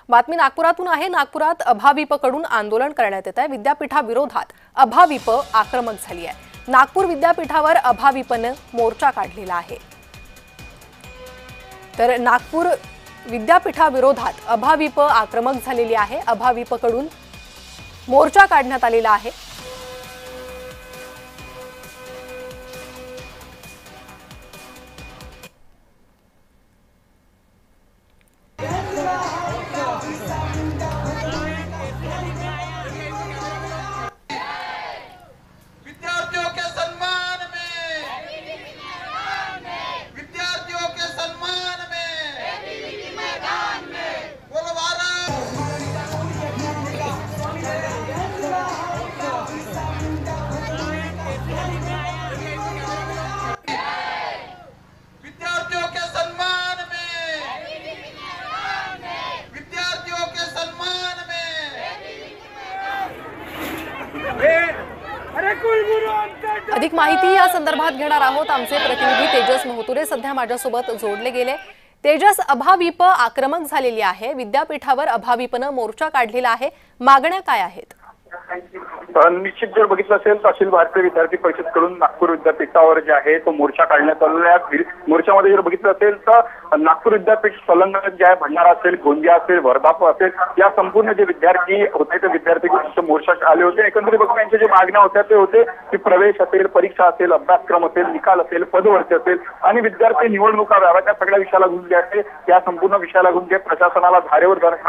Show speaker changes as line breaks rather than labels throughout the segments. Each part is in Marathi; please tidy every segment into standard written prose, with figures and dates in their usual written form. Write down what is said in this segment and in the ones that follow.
बातमी नागपुरातून आहे। नागपुरात अभाविपकडून आंदोलन करण्यात येत आहे। विद्यापीठाविरोधात अभाविप आक्रमक झाली आहे। नागपूर विद्यापीठावर अभाविपने मोर्चा काढलेला आहे। तर नागपूर विद्यापीठाविरोधात अभाविप आक्रमक झालेली आहे। अभाविपकडून मोर्चा काढण्यात आलेला आहे। अधिक माहिती या संदर्भात घेणार आहोत। आमचे प्रतिनिधी तेजस मोहतुरे सध्या माझ्यासोबत जोडले गेले। तेजस, अभाविप आक्रमक झालेली आहे। विद्यापीठावर अभाविपने मोर्चा काढलेला आहे। मागण्या काय आहेत?
निश्चित जर बघितलं असेल तर अखिल भारतीय विद्यार्थी परिषदकडून नागपूर विद्यापीठावर जे आहे तो मोर्चा काढण्यात आलेला आहे। मोर्चामध्ये जर बघितलं असेल तर नागपूर विद्यापीठ संलग्न जे आहे भंडारा असेल, गोंदिया असेल, वर्धा असेल, या संपूर्ण जे विद्यार्थी होते ते विद्यार्थी मोर्चा आले होते। एकंदरीत बघून यांच्या जे मागण्या होत्या ते होते की प्रवेश असेल, परीक्षा असेल, अभ्यासक्रम असेल, निकाल असेल, पदभरती असेल आणि विद्यार्थी निवडणुका व्हाव्या, त्या सगळ्या विषयाला घेऊन जे आहे या संपूर्ण विषयाला घेऊन जे प्रशासनाला धारेवर धडक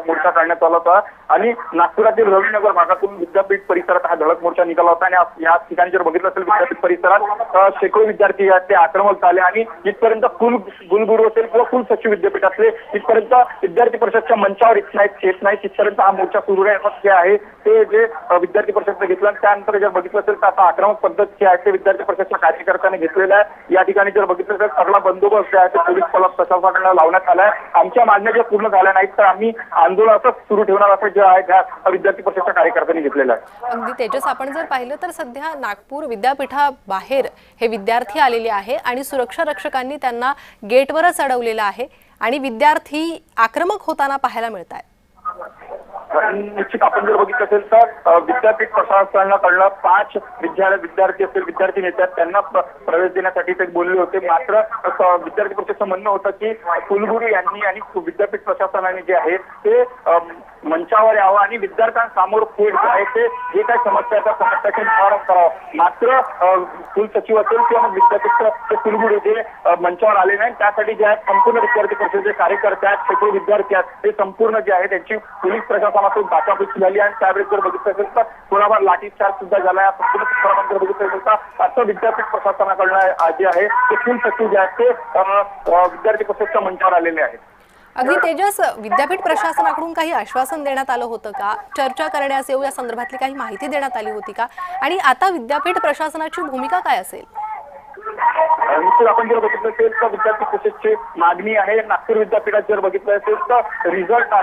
मोर्चा काढण्यात आला होता। आणि नागपुरातील रविनगर भागातून विद्यापीठ परिसरात हा धडक मोर्चा निघाला होता। आणि या ठिकाणी जर बघितलं असेल विद्यापीठ परिसरात शेकडो विद्यार्थी ते आक्रमक झाले आणि इथपर्यंत कुलगुरू असेल किंवा कुल सचिव विद्यापीठ असले इथपर्यंत विद्यार्थी परिषदच्या मंचावर येत नाहीत तिथपर्यंत हा मोर्चा सुरू आहे ते जे विद्यार्थी परिषदने घेतलं। त्यानंतर जर बघितलं असेल तर आता आक्रमक पद्धत जी आहे ते विद्यार्थी परिषदच्या कार्यकर्त्यांनी घेतलेला आहे। या ठिकाणी जर बघितलं तर सगळा बंदोबस्त जे आहे ते पोलीस प्रशासनाकडे लावण्यात आलाय। आमच्या मागण्या ज्या पूर्ण झाल्या नाहीत तर आम्ही आंदोलन असं सुरू ठेवणार असं जे आहे त्या विद्यार्थी परिषदच्या कार्यकर्त्यांनी घेतलेलं आहे।
अगदी तेजस, आपण जर पाहिलं तर सध्या नागपूर विद्यापीठाबाहेर हे विद्यार्थी आलेले आहे आणि सुरक्षा रक्षकांनी त्यांना गेटवरच अडवलेलं आहे आणि विद्यार्थी आक्रमक होताना पाहायला मिळत आहेत।
निश्चित आपण जर बघितलं असेल तर विद्यापीठ प्रशासनाकडनं 5 विद्यार्थी असेल, विद्यार्थी नेत्यात त्यांना प्रवेश देण्यासाठी ते बोलले होते। मात्र विद्यार्थी परिषदेचं म्हणणं होतं की कुलगुरू यांनी आणि विद्यापीठ प्रशासनाने जे आहे ते मंचावर यावं आणि विद्यार्थ्यांसमोर थेट जे आहे ते जे काही समस्या त्या समस्याचे निवारण करावं। मात्र कुलसचिव असेल किंवा विद्यापीठ कुलगुरू जे मंचावर आले नाही, त्यासाठी जे आहे संपूर्ण विद्यार्थी परिषदेचे कार्यकर्ते आहेत, शेकडो विद्यार्थी आहेत, ते संपूर्ण जे आहे त्यांची पोलीस प्रशासनातून बाचाबाची झाली आणि त्यावेळेस जर बघितलं असेल तर थोडाफार लाठीचार्ज सुद्धा झाला। या संपूर्ण प्रकरणात जर बघितलं असेल तर असं विद्यापीठ प्रशासनाकडनं जे आहे ते कुलसचिव जे आहेत ते विद्यार्थी परिषदेच्या मंचावर आलेले आहेत।
अगदी तेजस, विद्यापीठ प्रशासनाकडून काही आश्वासन देण्यात आलं होतं का? चर्चा करण्यास येऊ या संदर्भातली काही माहिती देण्यात आली होती का? आणि आता विद्यापीठ प्रशासनाची भूमिका काय असेल?
निश्चित आपण जर बघितलं असेल तर विद्यार्थी परिषदेची मागणी आहे नागपूर विद्यापीठात जर बघितलं असेल तर रिझल्ट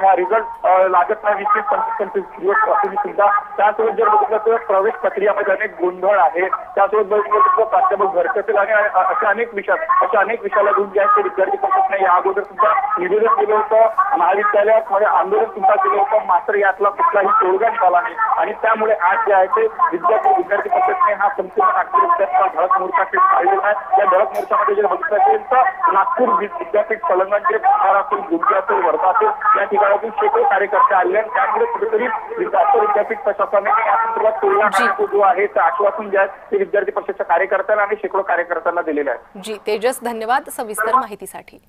लागत नाही 20-25 दिवस असून सुद्धा त्यासोबत जर बघितलं तर प्रवेश प्रक्रियामध्ये अनेक गोंधळ आहे। त्यासोबत बघितलं प्राध्यापक भरती असेल आणि अशा अनेक विषयाला घेऊन जे आहे ते विद्यार्थी परिषदेने या अगोदर सुद्धा निवेदन केलं होतं। महाविद्यालयात आंदोलन सुद्धा केलं होतं, मात्र यातला कुठलाही तोडगा निघाला नाही आणि त्यामुळे आज जे आहे ते विद्यार्थी परिषदेने हा संपूर्ण नागपूर विद्यापीठाचा धडक मोर्चा काढलेला आहे। या धडक मोर्चामध्ये जर बघितलं असेल तर नागपूर विद्यापीठ संलग्न जे भंडारा असेल, गोंदिया असेल, वर्धा असेल, या ठिकाणातून शेकडो कार्यकर्ते आले आणि त्यामुळे कुठेतरी विद्यापीठ प्रशासनाने या संदर्भात तोडगा काढण्याचं जो आहे ते आश्वासन जे आहे ते विद्यार्थी परिषदेच्या कार्यकर्त्यांना आणि शेकडो कार्यकर्त्यांना दिलेलं आहे।
जी तेजस, धन्यवाद सविस्तर माहितीसाठी।